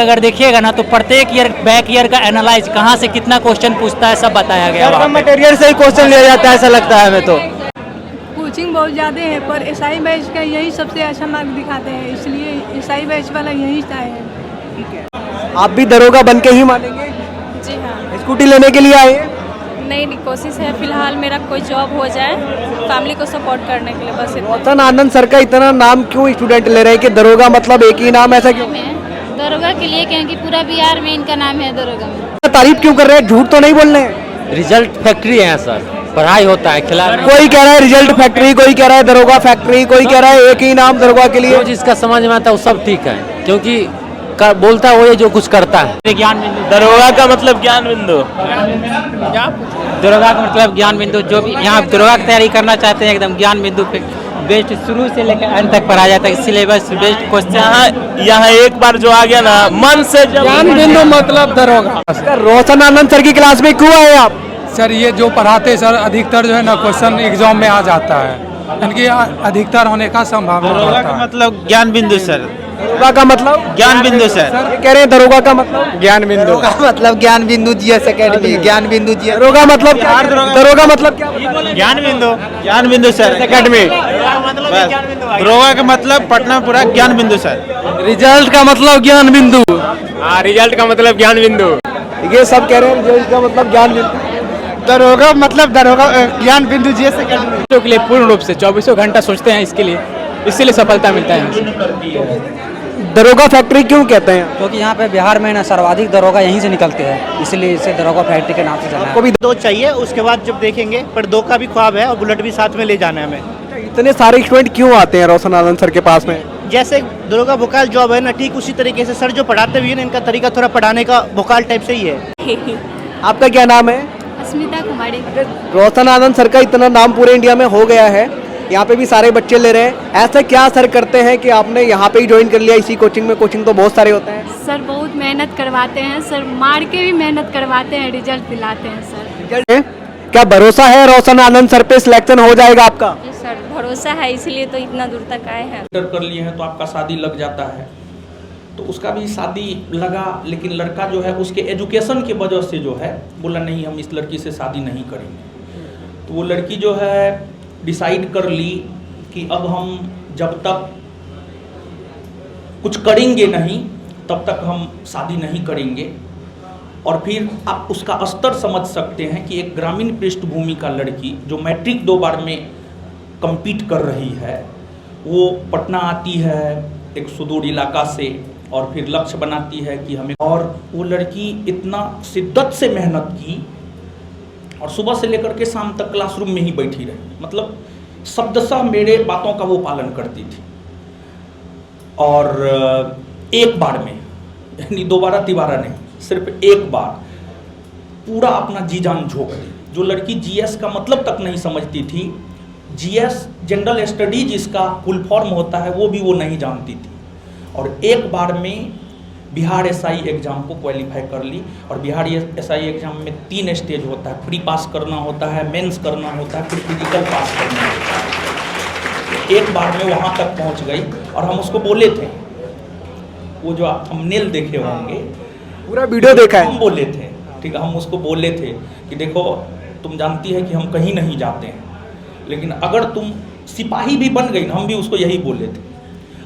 अगर देखिएगा ना तो प्रत्येक ईयर बैक ईयर का एनालाइज कहाँ से कितना क्वेश्चन पूछता है सब बताया गया है। मटेरियल से ही क्वेश्चन लिया जाता है ऐसा लगता है हमें तो। कोचिंग बहुत ज़्यादा है पर एसआई बैच का यही सबसे अच्छा मार्क दिखाते हैं, इसलिए एसआई बैच वाला यही है। आप भी दरोगा बन के ही मानेंगे? जी हाँ। स्कूटी लेने के लिए आए हैं? नहीं कोशिश है फिलहाल मेरा कोई जॉब हो जाए फैमिली को सपोर्ट करने के लिए, बस इतना। रोशन आनंद सर का इतना नाम क्यों स्टूडेंट ले रहे हैं कि दरोगा मतलब एक ही नाम, ऐसा क्यों? दरोगा के लिए क्योंकि पूरा बिहार में इनका नाम है दरोगा में। तारीफ क्यों कर रहे हैं, झूठ तो नहीं बोल रहे हैं? रिजल्ट फैक्ट्री है सर, पढ़ाई होता है खिलाड़ी। कोई कह रहा है रिजल्ट फैक्ट्री, कोई कह रहा है दरोगा फैक्ट्री, कोई कह रहा है एक ही नाम दरोगा के लिए। जिसका समझ में आता है वो सब ठीक है, क्योंकि बोलता है वो ये जो कुछ करता है। ज्ञान बिंदु दरोगा का मतलब ज्ञान बिंदु, दरोगा का मतलब ज्ञान बिंदु। जो भी यहाँ दरोगा की तैयारी करना चाहते हैं एकदम ज्ञान बिंदु पे बेस्ट शुरू से लेकर अंत तक पढ़ाया जाता है। सिलेबस बेस्ट क्वेश्चन यहाँ एक बार जो आ गया ना मन से, ज्ञान बिंदु मतलब दरोगा। रोशन आनंद सर की क्लास में क्यों आए आप? सर ये जो पढ़ाते सर अधिकतर जो है ना क्वेश्चन एग्जाम में आ जाता है, इनकी अधिकतर होने का संभावना रहता है। मतलब ज्ञान बिंदु सर, दरोगा का मतलब ज्ञान बिंदु सर। ये कह रहे हैं दरोगा का मतलब ज्ञान बिंदु का मतलब ज्ञान बिंदु जीएस एकेडमी, ज्ञान बिंदु जीएस। दरोगा मतलब क्या? दरोगा मतलब क्या? ज्ञान बिंदु, ज्ञान बिंदु सर एकेडमी। दरोगा का मतलब पटना पूरा ज्ञान बिंदु सर। रिजल्ट का मतलब ज्ञान बिंदु। हाँ, रिजल्ट का मतलब ज्ञान बिंदु। ये सब कह रहे हैं रिजल्ट का मतलब ज्ञान बिंदु। दरोगा मतलब दरोगा ज्ञान बिंदु जीएस एकेडमी के लिए पूर्ण रूप से 24 घंटा सोचते हैं इसके लिए, इसीलिए सफलता मिलता है। दरोगा फैक्ट्री क्यों कहते हैं? क्योंकि यहाँ पे बिहार में ना सर्वाधिक दरोगा यहीं से निकलते हैं, इसलिए इसे दरोगा फैक्ट्री के नाम से जाना है। को भी दो चाहिए, उसके बाद जब देखेंगे, पर दो का भी ख्वाब है और बुलेट भी साथ में ले जाना है हमें। इतने सारे स्टूडेंट क्यों आते हैं रोशन आनंद सर के पास में? जैसे दरोगा भोकाल जॉब है ना, ठीक उसी तरीके से सर जो पढ़ाते हुए ना, इनका तरीका थोड़ा पढ़ाने का भोकाल टाइप से ही है। आपका क्या नाम है? अस्मिता कुमारी। रोशन आनंद सर का इतना नाम पूरे इंडिया में हो गया है, यहाँ पे भी सारे बच्चे ले रहे हैं। ऐसा क्या सर करते हैं कि आपने यहाँ पे ही ज्वाइन कर लिया इसी कोचिंग में? कोचिंग तो बहुत सारे होते हैं। सर बहुत मेहनत करवाते हैं सर, मार के भी मेहनत करवाते हैं, रिजल्ट दिलाते हैं सर। रिजल्ट क्या भरोसा है रोशन आनंद सर पे सिलेक्शन हो जाएगा आपका? जी सर भरोसा है, इसलिए तो इतना दूर तक आए हैं। कर लिए हैं तो आपका शादी लग जाता है, तो उसका भी शादी लगा, लेकिन लड़का जो है उसके एजुकेशन की वजह से जो है बोला नहीं हम इस लड़की से शादी नहीं करेंगे। तो वो लड़की जो है डिसाइड कर ली कि अब हम जब तक कुछ करेंगे नहीं तब तक हम शादी नहीं करेंगे। और फिर आप उसका स्तर समझ सकते हैं कि एक ग्रामीण पृष्ठभूमि का लड़की जो मैट्रिक 2 बार में compete कर रही है, वो पटना आती है एक सुदूर इलाका से और फिर लक्ष्य बनाती है कि हमें, और वो लड़की इतना शिद्दत से मेहनत की और सुबह से लेकर के शाम तक क्लासरूम में ही बैठी रही, मतलब शब्दशः मेरे बातों का वो पालन करती थी। और एक बार में, यानी 2 बार 3 बार नहीं, सिर्फ एक बार पूरा अपना जी जान झोंक दी। जो लड़की जीएस का मतलब तक नहीं समझती थी, जीएस जनरल स्टडीज इसका फुल फॉर्म होता है, वो भी वो नहीं जानती थी, और एक बार में बिहार एसआई एग्ज़ाम को क्वालिफाई कर ली। और बिहार एसआई एग्ज़ाम में 3 स्टेज होता है, प्री पास करना होता है, मेंस करना होता है, फिर फिजिकल पास करना होता है। एक बार में वहाँ तक पहुँच गई और हम उसको बोले थे, वो जो आप थंबनेल देखे होंगे, पूरा वीडियो देखा है, हम बोले थे, ठीक है, हम उसको बोले थे कि देखो तुम जानती है कि हम कहीं नहीं जाते हैं, लेकिन अगर तुम सिपाही भी बन गई ना, हम भी उसको यही बोले थे,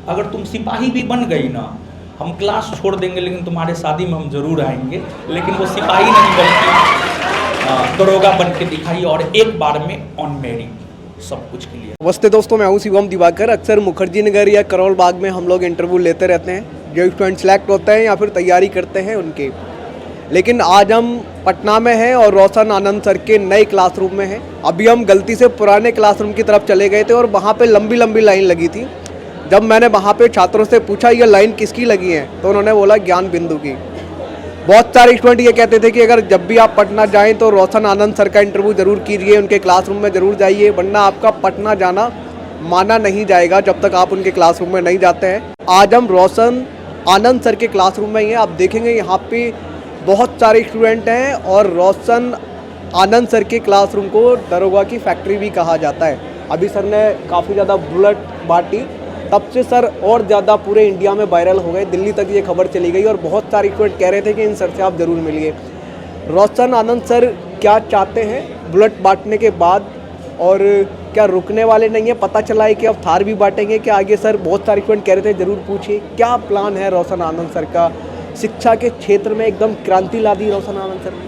अगर तुम सिपाही भी बन गई ना, हम क्लास छोड़ देंगे लेकिन तुम्हारे शादी में हम जरूर आएंगे। लेकिन वो सिपाही नहीं बल्कि दरोगा बन के दिखाई, और एक बार में ऑन मेरिट सब कुछ के लिए। नमस्ते दोस्तों, मैं हूँ शिवम दिवाकर। अक्सर मुखर्जी नगर या करोल बाग में हम लोग इंटरव्यू लेते रहते हैं, जो स्टूडेंट सेलेक्ट होते हैं या फिर तैयारी करते हैं उनके। लेकिन आज हम पटना में हैं और रोशन आनंद सर के नए क्लासरूम में हैं। अभी हम गलती से पुराने क्लासरूम की तरफ चले गए थे और वहाँ पे लंबी लंबी लाइन लगी थी। जब मैंने वहाँ पे छात्रों से पूछा ये लाइन किसकी लगी है, तो उन्होंने बोला ज्ञान बिंदु की। बहुत सारे स्टूडेंट ये कहते थे कि अगर जब भी आप पटना जाएं तो रोशन आनंद सर का इंटरव्यू ज़रूर कीजिए, उनके क्लासरूम में ज़रूर जाइए, वरना आपका पटना जाना माना नहीं जाएगा जब तक आप उनके क्लासरूम में नहीं जाते हैं। आज हम रोशन आनंद सर के क्लासरूम में ही हैं। आप देखेंगे यहाँ पे बहुत सारे स्टूडेंट हैं और रोशन आनंद सर के क्लासरूम को दरोगा की फैक्ट्री भी कहा जाता है। अभी सर ने काफ़ी ज़्यादा बुलेट बांटी तब से सर और ज़्यादा पूरे इंडिया में वायरल हो गए, दिल्ली तक ये खबर चली गई और बहुत सारे स्टूडेंट कह रहे थे कि इन सर से आप ज़रूर मिलिए। रोशन आनंद सर क्या चाहते हैं बुलेट बांटने के बाद, और क्या रुकने वाले नहीं है? पता चला है कि अब थार भी बांटेंगे क्या आगे? सर बहुत सारे स्टूडेंट कह रहे थे ज़रूर पूछिए क्या प्लान है रोशन आनंद सर का? शिक्षा के क्षेत्र में एकदम क्रांति ला दी रोशन आनंद सर।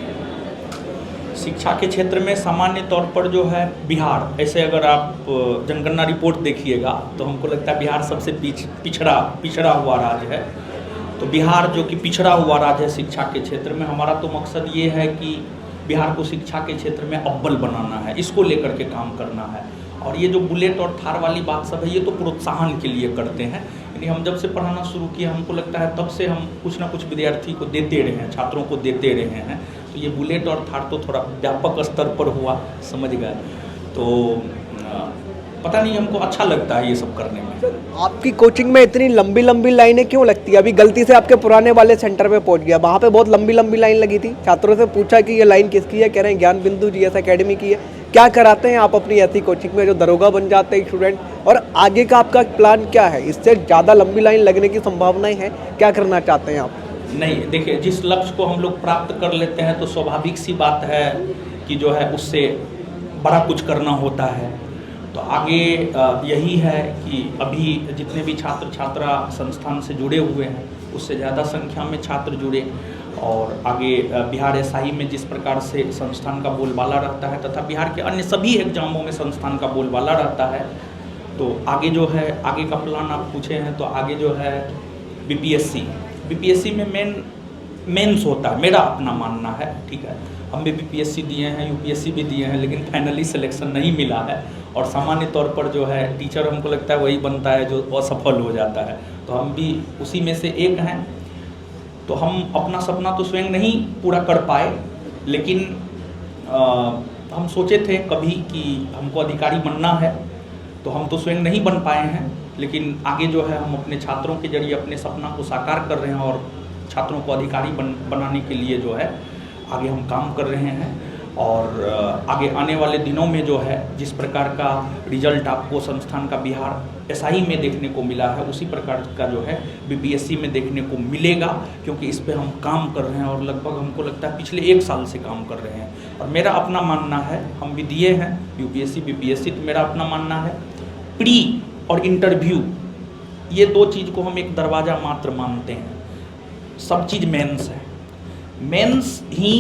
शिक्षा के क्षेत्र में सामान्य तौर पर जो है बिहार, ऐसे अगर आप जनगणना रिपोर्ट देखिएगा तो हमको लगता है बिहार सबसे पिछड़ा हुआ राज्य है। तो बिहार जो कि पिछड़ा हुआ राज्य है शिक्षा के क्षेत्र में, हमारा तो मकसद ये है कि बिहार को शिक्षा के क्षेत्र में अव्वल बनाना है, इसको लेकर के काम करना है। और ये जो बुलेट और थार वाली बात सब है ये तो प्रोत्साहन के लिए करते हैं। यानी हम जब से पढ़ाना शुरू किया हमको लगता है तब से हम कुछ ना कुछ विद्यार्थी को देते रहे हैं, छात्रों को देते रहे हैं। तो ये बुलेट और थार तो थोड़ा व्यापक स्तर पर हुआ, समझ गए। तो पता नहीं, हमको अच्छा लगता है ये सब करने में। आपकी कोचिंग में इतनी लंबी लंबी लाइनें क्यों लगती है? अभी गलती से आपके पुराने वाले सेंटर पे पहुंच गया, वहाँ पे बहुत लंबी लंबी लाइन लगी थी। छात्रों से पूछा कि ये लाइन किसकी है, कह रहे हैं ज्ञान बिंदु जीएस एकेडमी की है। क्या कराते हैं आप अपनी ऐसी कोचिंग में जो दरोगा बन जाते हैं स्टूडेंट, और आगे का आपका प्लान क्या है? इससे ज़्यादा लंबी लाइन लगने की संभावनाएं हैं, क्या करना चाहते हैं आप? नहीं, देखिए, जिस लक्ष्य को हम लोग प्राप्त कर लेते हैं तो स्वाभाविक सी बात है कि जो है उससे बड़ा कुछ करना होता है। तो आगे यही है कि अभी जितने भी छात्र छात्रा संस्थान से जुड़े हुए हैं उससे ज़्यादा संख्या में छात्र जुड़े, और आगे बिहार एसआई में जिस प्रकार से संस्थान का बोलबाला रहता है तथा बिहार के अन्य सभी एग्जामों में संस्थान का बोलबाला रहता है। तो आगे जो है, आगे का प्लान आप पूछे हैं तो आगे जो है बीपीएससी में मेंस होता है, मेरा अपना मानना है, ठीक है। हम भी बीपीएससी दिए हैं, यूपीएससी भी दिए हैं, लेकिन फाइनली सिलेक्शन नहीं मिला है। और सामान्य तौर पर जो है टीचर हमको लगता है वही बनता है जो असफल हो जाता है। तो हम भी उसी में से एक हैं। तो हम अपना सपना तो स्वयं नहीं पूरा कर पाए, लेकिन हम सोचे थे कभी कि हमको अधिकारी बनना है, तो हम तो स्वयं नहीं बन पाए हैं, लेकिन आगे जो है हम अपने छात्रों के जरिए अपने सपना को साकार कर रहे हैं और छात्रों को अधिकारी बनाने के लिए जो है आगे हम काम कर रहे हैं। और आगे आने वाले दिनों में जो है जिस प्रकार का रिजल्ट आपको संस्थान का बिहार एसआई में देखने को मिला है उसी प्रकार का जो है बीपीएससी में देखने को मिलेगा, क्योंकि इस पे हम काम कर रहे हैं और लगभग हमको लगता है पिछले 1 साल से काम कर रहे हैं। और मेरा अपना मानना है, हम भी दिए हैं यूपीएससी बीपीएससी, तो मेरा अपना मानना है प्री और इंटरव्यू ये 2 चीज़ को हम एक दरवाज़ा मात्र मानते हैं। सब चीज़ मेंस है, मेंस ही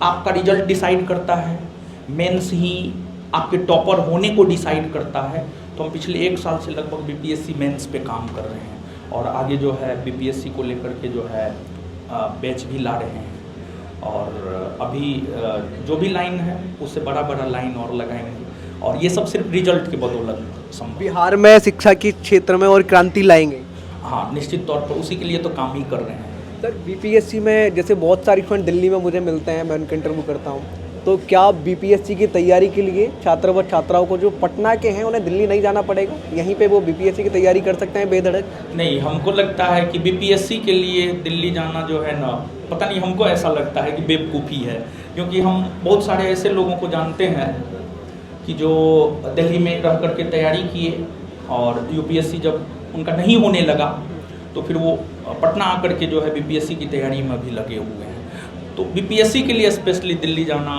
आपका रिजल्ट डिसाइड करता है, मेंस ही आपके टॉपर होने को डिसाइड करता है। तो हम पिछले 1 साल से लगभग बीपीएससी मेंस पे काम कर रहे हैं और आगे जो है बीपीएससी को लेकर के जो है बैच भी ला रहे हैं। और अभी जो भी लाइन है उससे बड़ा लाइन और लगाएंगे, और ये सब सिर्फ रिजल्ट के बदौलत संभव। बिहार में शिक्षा के क्षेत्र में और क्रांति लाएंगे? हाँ, निश्चित तौर पर उसी के लिए तो काम ही कर रहे हैं। सर बीपीएससी में जैसे बहुत सारे स्टूडेंट दिल्ली में मुझे मिलते हैं, मैं उनका इंटरव्यू करता हूँ, तो क्या बीपीएससी की तैयारी के लिए छात्र व छात्राओं को जो पटना के हैं उन्हें दिल्ली नहीं जाना पड़ेगा, यहीं पे वो बीपीएससी की तैयारी कर सकते हैं बेधड़क? नहीं, हमको लगता है कि बीपीएससी के लिए दिल्ली जाना जो है ना, पता नहीं, हमको ऐसा लगता है कि बेवकूफ़ी है। क्योंकि हम बहुत सारे ऐसे लोगों को जानते हैं कि जो दिल्ली में रह कर के तैयारी किए और यूपीएससी जब उनका नहीं होने लगा तो फिर वो पटना आकर के जो है बीपीएससी की तैयारी में भी लगे हुए हैं। तो बीपीएससी के लिए स्पेशली दिल्ली जाना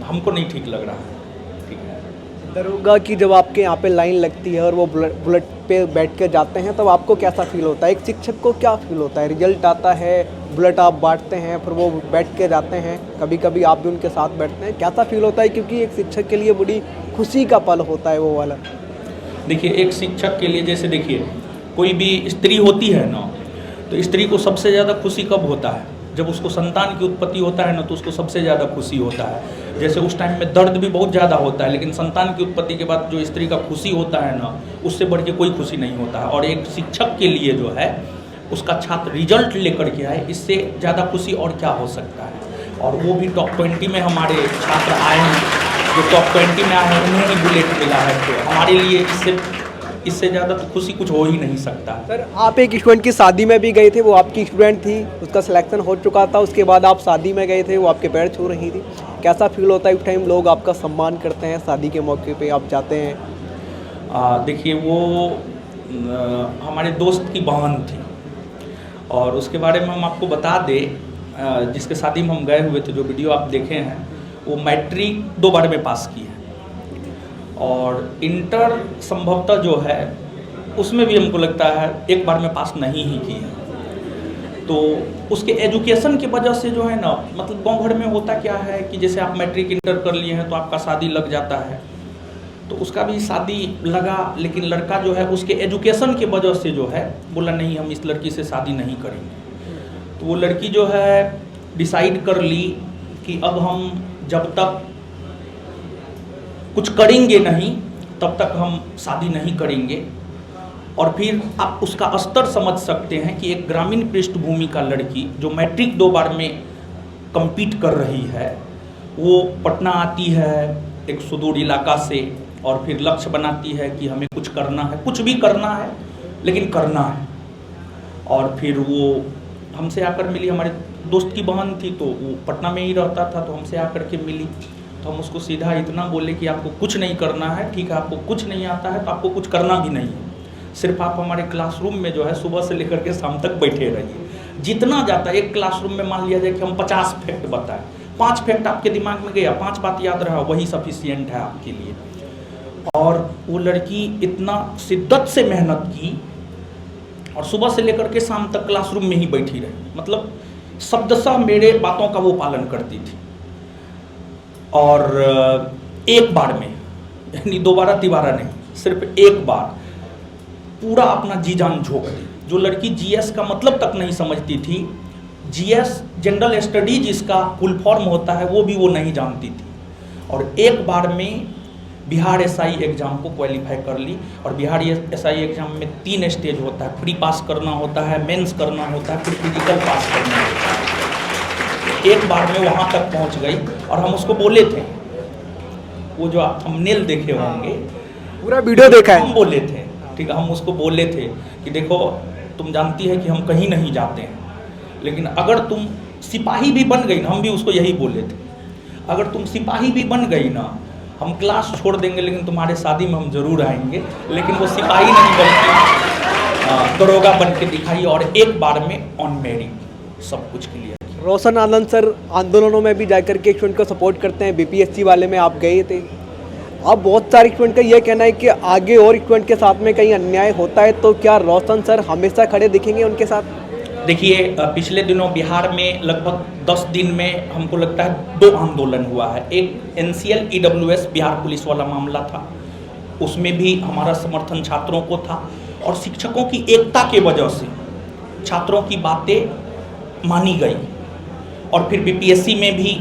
हमको नहीं ठीक लग रहा है, ठीक है। दरोगा की जब आपके यहाँ पे लाइन लगती है और वो बुलेट पे बैठ के जाते हैं तब आपको कैसा फील होता है? एक शिक्षक को क्या फील होता है? रिजल्ट आता है, बुलेट आप बांटते हैं, फिर वो बैठ के जाते हैं, कभी कभी आप भी उनके साथ बैठते हैं, कैसा फील होता है? क्योंकि एक शिक्षक के लिए बड़ी खुशी का पल होता है वो वाला। देखिए, एक शिक्षक के लिए, जैसे देखिए कोई भी स्त्री होती है ना, तो स्त्री को सबसे ज़्यादा खुशी कब होता है? जब उसको संतान की उत्पत्ति होता है ना, तो उसको सबसे ज़्यादा खुशी होता है। जैसे उस टाइम में दर्द भी बहुत ज़्यादा होता है, लेकिन संतान की उत्पत्ति के बाद जो स्त्री का खुशी होता है ना, उससे बढ़ के कोई खुशी नहीं होता है। और एक शिक्षक के लिए जो है उसका छात्र रिजल्ट लेकर के आए, इससे ज़्यादा खुशी और क्या हो सकता है। और वो भी टॉप 20 में हमारे छात्र आए हैं, जो टॉप 20 में आए हैं उन्हें ही बुलेट मिला है। तो हमारे लिए इससे ज़्यादा तो खुशी कुछ हो ही नहीं सकता। सर आप एक स्टूडेंट की शादी में भी गए थे, वो आपकी स्टूडेंट थी, उसका सिलेक्शन हो चुका था, उसके बाद आप शादी में गए थे, वो आपके पैर छू रही थी, कैसा फील होता है उस टाइम? लोग आपका सम्मान करते हैं, शादी के मौके पे आप जाते हैं। देखिए, वो हमारे दोस्त की बहन थी, और उसके बारे में हम आपको बता दें, जिसके शादी में हम गए हुए थे, जो वीडियो आप देखे हैं, वो मैट्रिक 2 बार में पास की है, और इंटर संभवतः जो है उसमें भी हमको लगता है 1 बार में पास नहीं ही की है। तो उसके एजुकेशन की वजह से जो है ना, मतलब गांव भर में होता क्या है कि जैसे आप मैट्रिक इंटर कर लिए हैं तो आपका शादी लग जाता है, तो उसका भी शादी लगा, लेकिन लड़का जो है उसके एजुकेशन की वजह से जो है बोला नहीं, हम इस लड़की से शादी नहीं करेंगे। तो वो लड़की जो है डिसाइड कर ली कि अब हम जब तक कुछ करेंगे नहीं तब तक हम शादी नहीं करेंगे। और फिर आप उसका स्तर समझ सकते हैं कि एक ग्रामीण पृष्ठभूमि का लड़की जो मैट्रिक 2 बार में compete कर रही है, वो पटना आती है एक सुदूर इलाका से, और फिर लक्ष्य बनाती है कि हमें कुछ करना है, कुछ भी करना है लेकिन करना है। और फिर वो हमसे आकर मिली, हमारे दोस्त की बहन थी तो वो पटना में ही रहता था, तो हमसे आकर के मिली, तो हम उसको सीधा इतना बोले कि आपको कुछ नहीं करना है, ठीक है, आपको कुछ नहीं आता है तो आपको कुछ करना भी नहीं है, सिर्फ आप हमारे क्लासरूम में जो है सुबह से लेकर के शाम तक बैठे रहिए। जितना जाता है, एक क्लासरूम में मान लिया जाए कि हम 50 फैक्ट बताएं, 5 फैक्ट आपके दिमाग में गया, 5 बात याद रहा, वही सफिशिएंट है आपके लिए। और वो लड़की इतना शिद्दत से मेहनत की और सुबह से लेकर के शाम तक क्लासरूम में ही बैठी रही, मतलब शब्दशः मेरे बातों का वो पालन करती थी। और 1 बार में, यानी 2 बार 3 बार नहीं, सिर्फ 1 बार पूरा अपना जी जान झोंक दी। जो लड़की जीएस का मतलब तक नहीं समझती थी, जीएस जनरल स्टडीज इसका फुल फॉर्म होता है, वो भी वो नहीं जानती थी, और 1 बार में बिहार एसआई एग्ज़ाम को क्वालिफाई कर ली। और बिहार एसआई एग्ज़ाम में 3 स्टेज होता है, प्री पास करना होता है, मेंस करना होता है, फिर फिजिकल पास करना होता है। 1 बार में वहाँ तक पहुँच गई, और हम उसको बोले थे, वो जो आप थंबनेल देखे होंगे, पूरा वीडियो देखा है, हम बोले थे, ठीक है, हम उसको बोले थे कि देखो तुम जानती है कि हम कहीं नहीं जाते हैं, लेकिन अगर तुम सिपाही भी बन गई ना, हम भी उसको यही बोले थे, अगर तुम सिपाही भी बन गई ना, हम क्लास छोड़ देंगे लेकिन तुम्हारे शादी में हम जरूर आएंगे। लेकिन वो सिपाही नहीं बल्कि दरोगा बन के दिखाई, और 1 बार में ऑन मेरिट सब कुछ क्लियर। रोशन आनंद सर आंदोलनों में भी जाकर के स्टूडेंट को सपोर्ट करते हैं, बीपीएससी वाले में आप गए थे, अब बहुत सारे स्टूडेंट का ये कहना है कि आगे और स्टूडेंट के साथ में कहीं अन्याय होता है तो क्या रोशन सर हमेशा खड़े दिखेंगे उनके साथ? देखिए, पिछले दिनों बिहार में लगभग 10 दिन में हमको लगता है 2 आंदोलन हुआ है। एक NCL EWS बिहार पुलिस वाला मामला था, उसमें भी हमारा समर्थन छात्रों को था, और शिक्षकों की एकता के वजह से छात्रों की बातें मानी गई। और फिर बीपीएससी में भी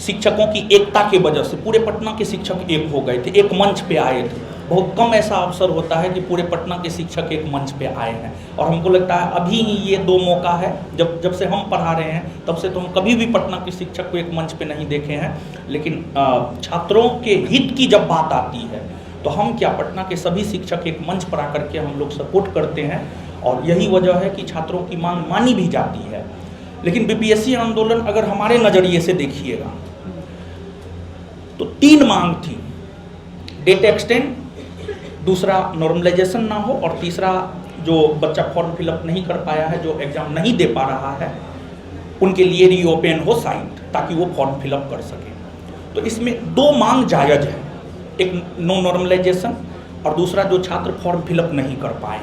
शिक्षकों की एकता के वजह से पूरे पटना के शिक्षक एक हो गए थे, एक मंच पे आए थे। बहुत कम ऐसा अवसर होता है कि पूरे पटना के शिक्षक एक मंच पे आए हैं, और हमको लगता है अभी ही ये 2 मौका है, जब से हम पढ़ा रहे हैं तब से तो हम कभी भी पटना के शिक्षक को एक मंच पे नहीं देखे हैं। लेकिन छात्रों के हित की जब बात आती है तो हम क्या, पटना के सभी शिक्षक एक मंच पर आकर के हम लोग सपोर्ट करते हैं, और यही वजह है कि छात्रों की मांग मानी भी जाती है। लेकिन बीपीएससी आंदोलन अगर हमारे नज़रिए से देखिएगा तो 3 मांग थी, डेट एक्सटेंड, दूसरा नॉर्मलाइजेशन ना हो, और तीसरा जो बच्चा फॉर्म फिलअप नहीं कर पाया है, जो एग्ज़ाम नहीं दे पा रहा है, उनके लिए रीओपन हो साइट, ताकि वो फॉर्म फिलअप कर सके। तो इसमें 2 मांग जायज़ है, एक नो नॉर्मलाइजेशन और दूसरा जो छात्र फॉर्म फिलअप नहीं कर पाए।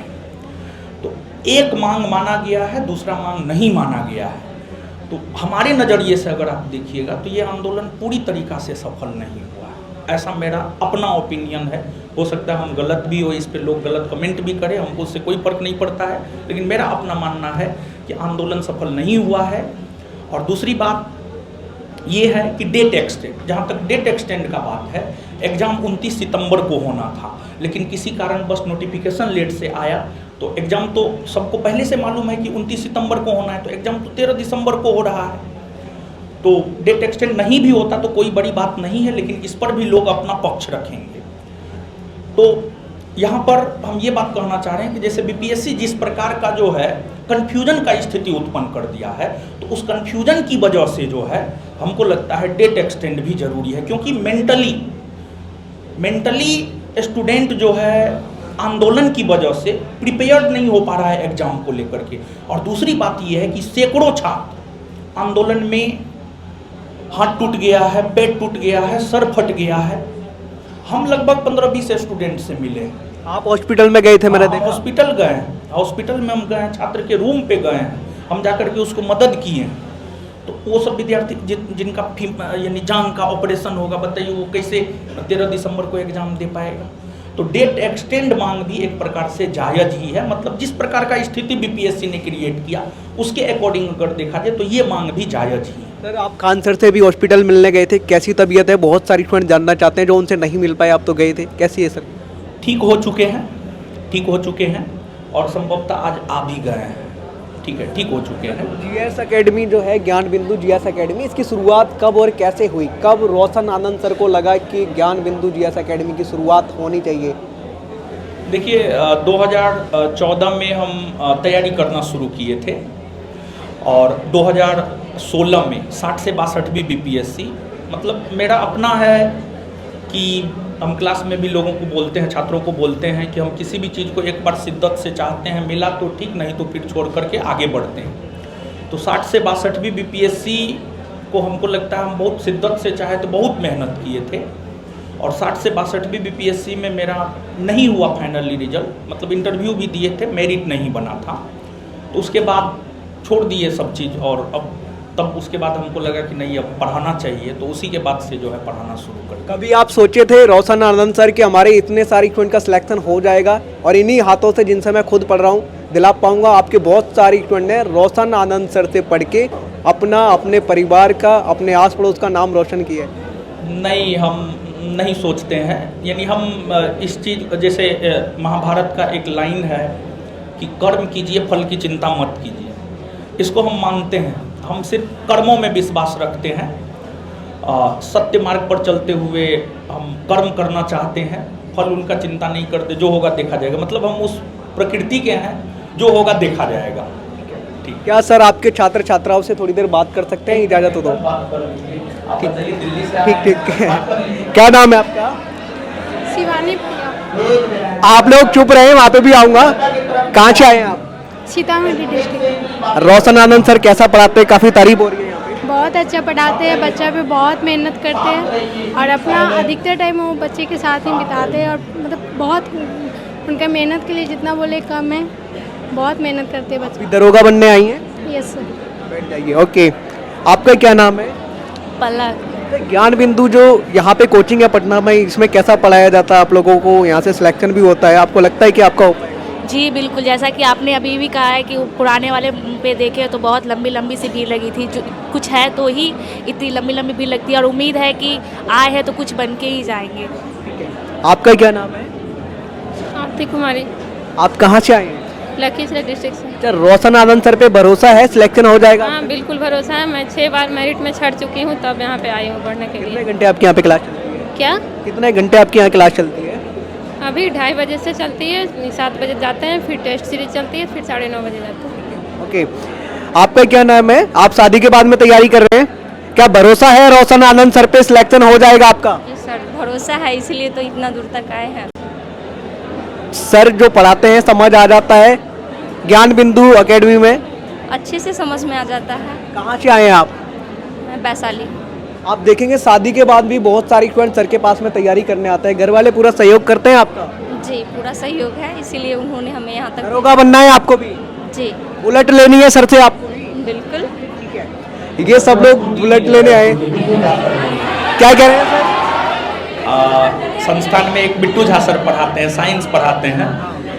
तो एक मांग माना गया है, दूसरा मांग नहीं माना गया है। तो हमारे नज़रिए से अगर आप देखिएगा तो ये आंदोलन पूरी तरीक़ा से सफल नहीं हुआ है, ऐसा मेरा अपना ओपिनियन है। हो सकता है हम गलत भी हो, इस पे लोग गलत कमेंट भी करें, हमको उससे कोई फ़र्क नहीं पड़ता है, लेकिन मेरा अपना मानना है कि आंदोलन सफल नहीं हुआ है। और दूसरी बात ये है कि डेट एक्सटेंड, जहाँ तक डेट एक्सटेंड का बात है, एग्ज़ाम 29 सितंबर को होना था, लेकिन किसी कारण बस नोटिफिकेशन लेट से आया। तो एग्ज़ाम तो सबको पहले से मालूम है कि 29 सितंबर को होना है, तो एग्ज़ाम तो 13 दिसंबर को हो रहा है। तो डेट एक्सटेंड नहीं भी होता तो कोई बड़ी बात नहीं है, लेकिन इस पर भी लोग अपना पक्ष रखेंगे। तो यहाँ पर हम ये बात कहना चाह रहे हैं कि जैसे बीपीएससी जिस प्रकार का जो है कन्फ्यूजन का स्थिति उत्पन्न कर दिया है, तो उस कन्फ्यूजन की वजह से जो है हमको लगता है डेट एक्सटेंड भी जरूरी है, क्योंकि मेंटली स्टूडेंट जो है आंदोलन की वजह से प्रिपेयर्ड नहीं हो पा रहा है एग्जाम को लेकर के। और दूसरी बात यह है कि सैकड़ों छात्र आंदोलन में हाथ टूट गया है, पेट टूट गया है, सर फट गया है। हम लगभग 15-20 स्टूडेंट से मिले हैं। आप हॉस्पिटल में गए थे? मैंने देखा हॉस्पिटल गए हैं, हॉस्पिटल में हम गए हैं, छात्र के रूम पे गए हैं, हम जाकर के उसको मदद किए हैं। तो वो सब विद्यार्थी जिनका यानी जान का ऑपरेशन होगा, बताइए वो कैसे 13 दिसंबर को एग्जाम दे पाएगा। तो डेट एक्सटेंड मांग भी एक प्रकार से जायज़ ही है। मतलब जिस प्रकार का स्थिति बीपीएससी ने क्रिएट किया उसके अकॉर्डिंग अगर देखा जाए तो ये मांग भी जायज़ ही है। सर, आप खान सर से भी हॉस्पिटल मिलने गए थे, कैसी तबीयत है? बहुत सारी स्टूडेंट जानना चाहते हैं जो उनसे नहीं मिल पाए, आप तो गए थे, कैसी है सर? ठीक हो चुके हैं, ठीक हो चुके हैं और संभवतः आज आ भी गए हैं। ठीक है, ठीक हो चुके हैं। जीएस एकेडमी जो है, ज्ञान बिंदु जीएस एकेडमी, इसकी शुरुआत कब और कैसे हुई? कब रोशन आनंद सर को लगा कि ज्ञान बिंदु जीएस एकेडमी की शुरुआत होनी चाहिए? देखिए 2014 में हम तैयारी करना शुरू किए थे और 2016 में 60 से 62वीं बीपीएससी, मतलब मेरा अपना है कि हम क्लास में भी लोगों को बोलते हैं, छात्रों को बोलते हैं कि हम किसी भी चीज़ को एक बार शिद्दत से चाहते हैं, मिला तो ठीक, नहीं तो फिर छोड़ करके आगे बढ़ते हैं। तो 60 से 62वीं बीपीएससी को हमको लगता है हम बहुत शिद्दत से चाहे तो बहुत मेहनत किए थे और 60 से 62वीं बीपीएससी में मेरा नहीं हुआ फाइनली रिजल्ट, मतलब इंटरव्यू भी दिए थे, मेरिट नहीं बना था। तो उसके बाद छोड़ दिए सब चीज़ और अब तब उसके बाद हमको लगा कि नहीं अब पढ़ाना चाहिए, तो उसी के बाद से जो है पढ़ाना शुरू कर। कभी आप सोचे थे रोशन आनंद सर कि हमारे इतने सारी स्टूडेंट का सिलेक्शन हो जाएगा और इन्हीं हाथों से जिनसे मैं खुद पढ़ रहा हूँ दिला पाऊंगा? आपके बहुत सारी स्टूडेंट ने रोशन आनंद सर से पढ़ के अपने परिवार का, अपने आस पड़ोस का नाम रोशन किया है। नहीं, हम नहीं सोचते हैं। यानी हम इस चीज़, जैसे महाभारत का एक लाइन है कि कर्म कीजिए फल की चिंता मत कीजिए, इसको हम मानते हैं। हम सिर्फ कर्मों में विश्वास रखते हैं, सत्य मार्ग पर चलते हुए हम कर्म करना चाहते हैं, फल उनका चिंता नहीं करते, जो होगा देखा जाएगा। मतलब हम उस प्रकृति के हैं, जो होगा देखा जाएगा। ठीक। क्या सर आपके छात्र छात्राओं से थोड़ी देर बात कर सकते हैं? इजाज़त हो तो। ठीक ठीक। क्या नाम है आपका? शिवानी। आप लोग चुप रहे, वहाँ पे भी आऊँगा। कहाँ से आए हैं आप? सीतामढ़ी डिस्ट्रिक्ट। रोशन आनंद सर कैसा पढ़ाते हैं? काफ़ी तारीफ हो रही है यहाँ पे। बहुत अच्छा पढ़ाते हैं, बच्चा पे बहुत मेहनत करते हैं और अपना अधिकतर टाइम वो बच्चे के साथ ही बिताते हैं और मतलब बहुत उनका मेहनत के लिए जितना बोले कम है, बहुत मेहनत करते हैं बच्चे। दरोगा बनने आई हैं? Yes sir. बैठ जाइए। ओके, आपका क्या नाम है? पलक। ज्ञान बिंदु जो यहाँ पे कोचिंग है पटना में, इसमें कैसा पढ़ाया जाता है? आप लोगों को यहाँ से सिलेक्शन भी होता है, आपको लगता है कि आपका हो पाएगा? जी बिल्कुल, जैसा कि आपने अभी भी कहा है कि पुराने वाले पे देखे तो बहुत लंबी लंबी सी भीड़ लगी थी, जो कुछ है तो ही इतनी लंबी लंबी भीड़ लगती है और उम्मीद है कि आए हैं तो कुछ बन के ही जाएंगे। आपका क्या नाम है? आरती कुमारी। आप कहाँ से आए हैं? लखीसराय डिस्ट्रिक्ट से। अच्छा, रोशन आनंद सर पे भरोसा है, सिलेक्शन हो जाएगा? हाँ बिल्कुल भरोसा है, मैं 6 बार मेरिट में छड़ चुकी हूँ, तब यहाँ पे आई हूँ पढ़ने के लिए। कितने घंटे आपके यहाँ पे क्लास चलती है? क्या? कितने घंटे आपके यहाँ क्लास चलती है? अभी 2:30 बजे से चलती है, 7 बजे जाते हैं, फिर टेस्ट सीरीज चलती है, फिर 9:30 बजे जाते हैं। ओके, आपका क्या नाम है? आप शादी के बाद में तैयारी कर रहे हैं, क्या भरोसा है रोशन आनंद सर पे सिलेक्शन हो जाएगा आपका? जी सर, भरोसा है, इसलिए तो इतना दूर तक आए हैं। सर जो पढ़ाते हैं समझ आ जाता है ज्ञान बिंदु एकेडमी में? अच्छे से समझ में आ जाता है। कहाँ से आए हैं आप? मैं वैशाली। आप देखेंगे शादी के बाद भी बहुत सारी स्टूडेंट सर के पास में तैयारी करने आते हैं, घर वाले पूरा सहयोग करते हैं आपका? जी पूरा सहयोग है, इसीलिए उन्होंने हमें यहाँ तक। दरोगा बनना है आपको भी? जी बुलेट लेनी है सर से आपको? बिल्कुल। ये सब लोग बुलेट लेने आए, क्या कह रहे हैं सर? संस्थान में एक बिट्टू झा सर पढ़ाते हैं, साइंस पढ़ाते हैं।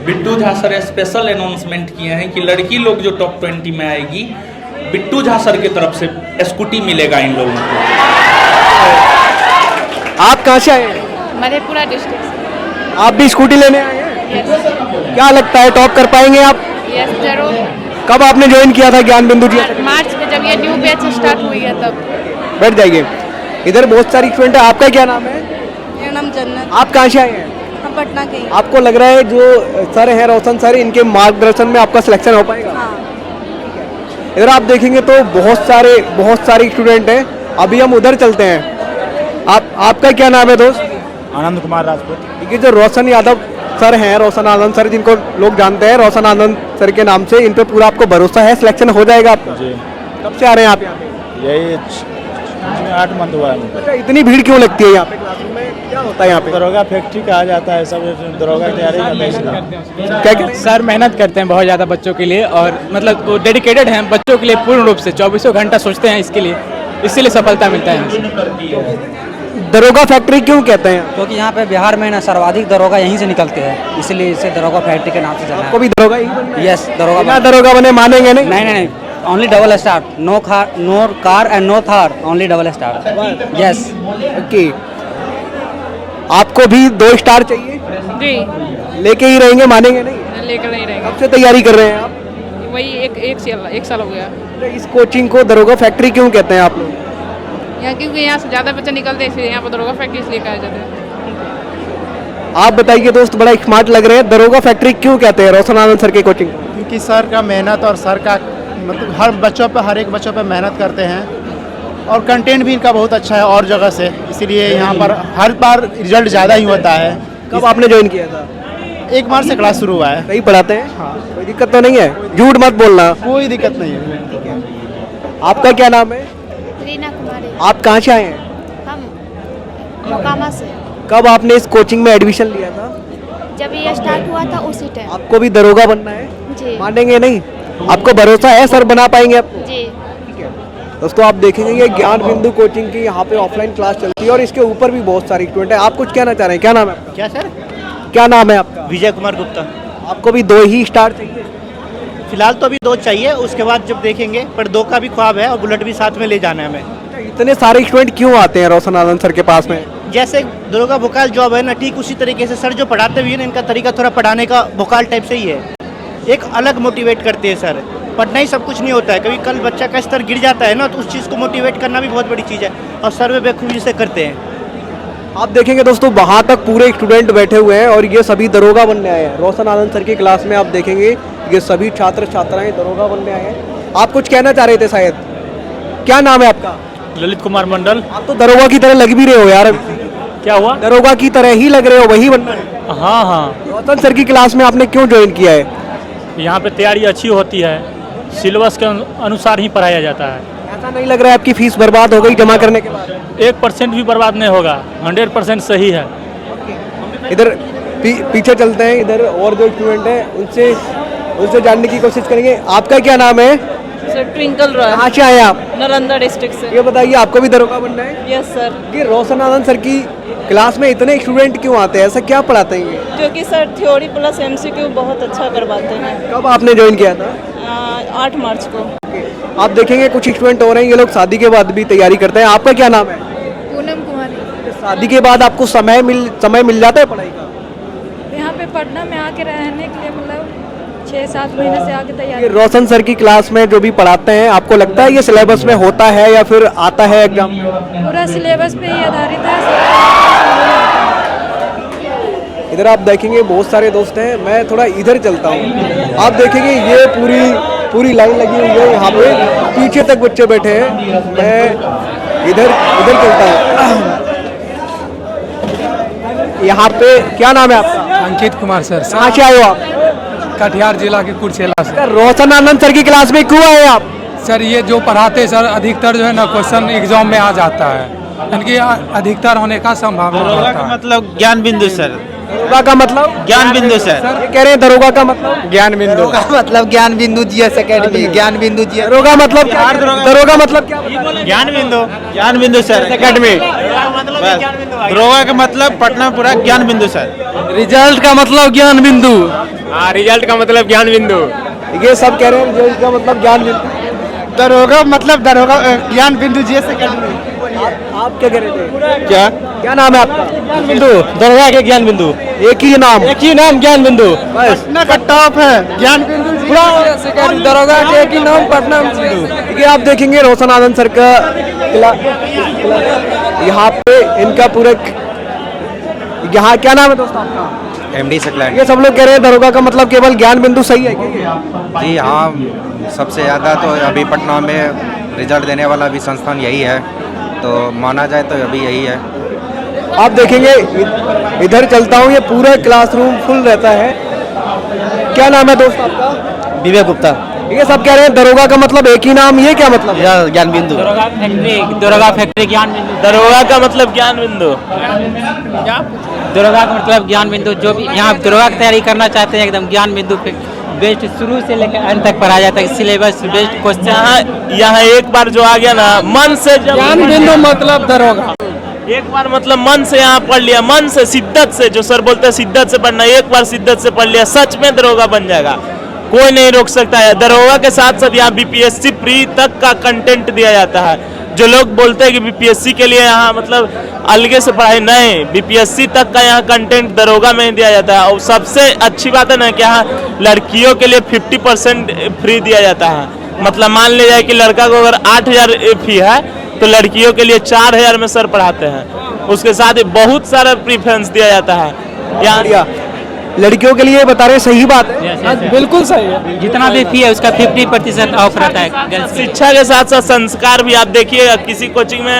Bittu Jha sir special announcement किए हैं कि लड़की लोग जो टॉप 20 में आएगी, बिट्टू झा सर की तरफ से स्कूटी मिलेगा इन लोगों को। आप कहाँ से आए हैं? मधेपुरा डिस्ट्रिक्ट से। आप भी स्कूटी लेने आए हैं? क्या लगता है टॉप कर पाएंगे आप? यस जरूर। कब आपने ज्वाइन किया था ज्ञान बिंदु जी? मार्च में, जब ये न्यू बैच स्टार्ट हुई है तब। बैठ जाइए। इधर बहुत सारी स्टूडेंट है, आपका क्या नाम है? मेरा नाम जन्नत। आप कहाँ से आए हैं? हम पटना के। आपको लग रहा है जो सर हैं रोशन सर, इनके मार्गदर्शन में आपका सिलेक्शन हो पाएगा? हाँ। इधर आप देखेंगे तो बहुत सारे स्टूडेंट हैं। अभी हम उधर चलते हैं। आपका क्या नाम है दोस्त? आनंद कुमार राजपूत। ये जो रोशन यादव सर हैं रोशन आनंद सर, जिनको लोग जानते हैं रोशन आनंद सर के नाम से, इन पे पूरा आपको भरोसा है, सिलेक्शन हो जाएगा आपका? जी। कब से आ रहे हैं आप यहाँ पे? यही 8 मंथ हुआ है। अच्छा, इतनी भीड़ क्यों लगती है यहाँ पे? क्लासरूम में क्या होता है यहाँ पे? दरोगा फैक्ट्री कहा जाता है, सब दरोगा की तैयारी करते हैं। क्या क्या सर मेहनत करते हैं बहुत ज़्यादा बच्चों के लिए, और मतलब वो डेडिकेटेड हैं बच्चों के लिए पूर्ण रूप से, 24 घंटा सोचते हैं इसके लिए, इसीलिए सफलता मिलता है यहाँ दरोगा फैक्ट्री क्यों कहते हैं? क्योंकि यहाँ पे बिहार में ना सर्वाधिक दरोगा यहीं से निकलते हैं, इसलिए इसे दरोगा फैक्ट्री के नाम से जाना आपको भी दरोगा ही बनना है? यस, दरोगा बिना दरोगा बने मानेंगे नहीं? नहीं नहीं नहीं, only double star, no car and no Thar, only double star. Yes. Okay, आपको भी 2 स्टार चाहिए? जी, लेके ही रहेंगे, मानेंगे नहीं? लेकर नहीं रहेंगे। कब से तैयारी कर रहे हैं आप? वही एक साल हो गया इस कोचिंग को दरोगा फैक्ट्री क्यों कहते हैं आप लोग? यहाँ, क्योंकि यहाँ से ज़्यादा बच्चे निकलते हैं, इसलिए यहाँ पर दरोगा फैक्ट्री इसलिए कहा जाता है। आप बताइए दोस्त, बड़ा स्मार्ट लग रहे हैं, दरोगा फैक्ट्री क्यों कहते हैं रोशन आनंद सर की कोचिंग? क्योंकि सर का मेहनत और सर का मतलब हर एक बच्चों पे मेहनत करते हैं, और कंटेंट भी इनका बहुत अच्छा है और जगह से, इसीलिए यहाँ पर हर बार रिजल्ट ज़्यादा ही होता है। कब आपने ज्वाइन किया था? 1 मार्च से क्लास शुरू हुआ है। सही पढ़ाते हैं? हाँ। कोई दिक्कत तो नहीं है? झूठ मत बोलना। कोई दिक्कत नहीं है। आपका क्या नाम है? रीना कुमारी। आप कहाँ से आए हैं? हम मोकामा से। कब आपने इस कोचिंग में एडमिशन लिया था? जब ये स्टार्ट हुआ था उसी टाइम। आपको भी दरोगा बनना है? जी मानेंगे नहीं? आपको भरोसा है सर बना पाएंगे आपको? जी। दोस्तों आप देखेंगे ये ज्ञान बिंदु कोचिंग की यहाँ पे ऑफलाइन क्लास चलती है, और इसके ऊपर भी बहुत सारे स्टूडेंट हैं। आप कुछ कहना चाह रहे हैं? क्या नाम है आपका? क्या सर? क्या नाम है आपका? विजय कुमार गुप्ता। आपको भी 2 ही स्टार चाहिए? फिलहाल तो अभी 2 चाहिए, उसके बाद जब देखेंगे, पर 2 का भी ख्वाब है, और बुलेट भी साथ में ले जाना है हमें। इतने सारे स्टूडेंट क्यों आते हैं रोशन आनंद सर के पास में? जैसे दरोगा भोकाल जॉब है ना, ठीक उसी तरीके से सर जो पढ़ाते भी हैं ना, इनका तरीका थोड़ा पढ़ाने का भोकाल टाइप से ही है, एक अलग मोटिवेट करते हैं सर। पढ़ना ही सब कुछ नहीं होता है, कभी कल बच्चा का स्तर गिर जाता है ना, तो उस चीज़ को मोटिवेट करना भी बहुत बड़ी चीज़ है, और सर वे बेखूबी से करते हैं। आप देखेंगे दोस्तों, वहाँ तक पूरे स्टूडेंट बैठे हुए हैं, और ये सभी दरोगा बनने आए हैं। रोशन आनंद सर की क्लास में आप देखेंगे ये सभी छात्र छात्राएं दरोगा बनने आए हैं। आप कुछ कहना चाह रहे थे शायद? क्या नाम है आपका? ललित कुमार मंडल। आप तो दरोगा की तरह लग भी रहे हो यार। क्या हुआ? दरोगा की तरह ही लग रहे हो, वही बनना है? हाँ हाँ, रोशन सर की क्लास में आपने क्यों ज्वाइन किया है? यहाँ पे तैयारी अच्छी होती है, सिलेबस के अनुसार ही पढ़ाया जाता है। ऐसा नहीं लग रहा है आपकी फीस बर्बाद हो गई जमा करने के बाद? 1% भी बर्बाद नहीं होगा, 100% सही है। इधर पीछे चलते हैं, इधर और जो स्टूडेंट हैं उनसे जानने की कोशिश करेंगे। आपका क्या नाम है? Sir twinkle Roy. कहाँ से आए आप? नालंदा डिस्ट्रिक्ट से। ये बताइए, आपको भी दरोगा बनना है? Yes sir. ये रोशन आनंद सर की क्लास में इतने स्टूडेंट क्यों आते हैं? ऐसा क्या पढ़ाते हैं ये? क्योंकि सर थ्योरी प्लस MCQ बहुत अच्छा करवाते हैं। कब आपने ज्वाइन किया था? 8 मार्च को। आप देखेंगे कुछ स्टूडेंट हो रहे हैं, ये लोग शादी के बाद भी तैयारी करते हैं। आपका क्या नाम है? पूनम कुमारी। शादी के बाद आपको समय मिल जाता है पढ़ाई का? यहाँ पे पटना में आके रहने के लिए मतलब 6-7 महीने से आके ये तैयारी। रोशन सर की क्लास में जो भी पढ़ाते हैं, आपको लगता है ये सिलेबस में होता है या फिर आता है एग्जाम? पूरा सिलेबस पे ही आधारित है। इधर आप देखेंगे बहुत सारे दोस्त हैं, मैं थोड़ा इधर चलता हूँ। आप देखेंगे ये पूरी लाइन लगी हुई है, यहाँ पे पीछे तक बच्चे बैठे हैं। मैं इधर चलता हूँ। यहाँ पे क्या नाम है आपका? अंकित कुमार सर। कहाँ से आए हो आप? कटिहार जिला के कुर्सेला से। रोशन आनंद सर की क्लास में क्यों आए आप? सर ये जो पढ़ाते हैं सर, अधिकतर जो है ना क्वेश्चन एग्जाम में आ जाता है, इनकी अधिकतर होने का संभावना दरोगा होता का है। मतलब ज्ञान बिंदु सर। दरोगा का मतलब? ज्ञान बिंदु सर। ये कह रहे हैं दरोगा का मतलब? ज्ञान बिंदु। मतलब ज्ञान बिंदु GS एकेडमी, ज्ञान बिंदु GS। दरोगा मतलब क्या? दरोगा मतलब क्या? ज्ञान बिंदु सर एकेडमी। दरोगा का मतलब पटना पूरा ज्ञान बिंदु सर। रिजल्ट का मतलब ज्ञान बिंदु। हाँ, रिजल्ट का मतलब ज्ञान बिंदु। ये सब कह रहे हैं रिजल्ट का मतलब ज्ञान बिंदु। दरोगा मतलब ज्ञान बिंदु GS एकेडमी। आप क्या कह रहे थे? क्या नाम है आपका? ज्ञान बिंदु, दरोगा के ज्ञान बिंदु। एक ही नाम ज्ञान बिंदु। बस। पटना का टॉप है ज्ञान बिंदु। दरोगा के एक ही नाम पटना बिंदु। ये आप देखेंगे रोशन आनंद सर का यहाँ पे इनका पूरा, यहाँ क्या नाम है दोस्तों आपका? MD सकलैंड। ये सब लोग कह रहे हैं दरोगा का मतलब केवल ज्ञान बिंदु सही है क्या? जी हाँ, सबसे ज़्यादा तो अभी पटना में रिजल्ट देने वाला भी संस्थान यही है, तो माना जाए तो अभी यही है। आप देखेंगे इधर चलता हूँ, ये पूरा क्लासरूम फुल रहता है। क्या नाम है दोस्त आपका? विवेक गुप्ता। ये सब कह रहे हैं दरोगा का मतलब एक ही नाम, ये क्या मतलब? ज्ञान बिंदु। दरोगा फैक्ट्री ज्ञान बिंदु। दरोगा का मतलब ज्ञान बिंदु। दरोगा का मतलब ज्ञान बिंदु। जो भी यहाँ दरोगा की तैयारी करना चाहते हैं एकदम ज्ञान बिंदु पे बेस्ट शुरू से लेकर अंत तक पढ़ाया जाता है। सिलेबस बेस्ट क्वेश्चन यहाँ एक बार जो आ गया ना मन से, ज्ञान बिंदु मतलब दरोगा। एक बार मतलब मन से यहाँ पढ़ लिया, मन से शिद्दत से, जो सर बोलते हैं शिद्दत से पढ़ना, एक बार शिद्दत से पढ़ लिया सच में दरोगा बन जाएगा, कोई नहीं रोक सकता है। दरोगा के साथ साथ यहाँ बीपीएससी प्री तक का कंटेंट दिया जाता है। जो लोग बोलते हैं कि बीपीएससी के लिए यहाँ मतलब अलगे से पढ़ाई, नहीं, बीपीएससी तक का यहाँ कंटेंट दरोगा में दिया जाता है। और सबसे अच्छी बात है ना कि यहाँ लड़कियों के लिए 50% फ्री दिया जाता है। मतलब मान लिया जाए कि लड़का को अगर 8,000 फी है तो लड़कियों के लिए 4,000 में सर पढ़ाते हैं। उसके साथ ही बहुत सारा प्रीफरेंस दिया जाता है यहाँ। लड़कियों के लिए बता रहे, सही बात है? बिल्कुल सही है। जितना भी फी है उसका 50% ऑफ रहता है गर्ल्स के। शिक्षा के साथ साथ संस्कार भी आप देखिएगा, किसी कोचिंग में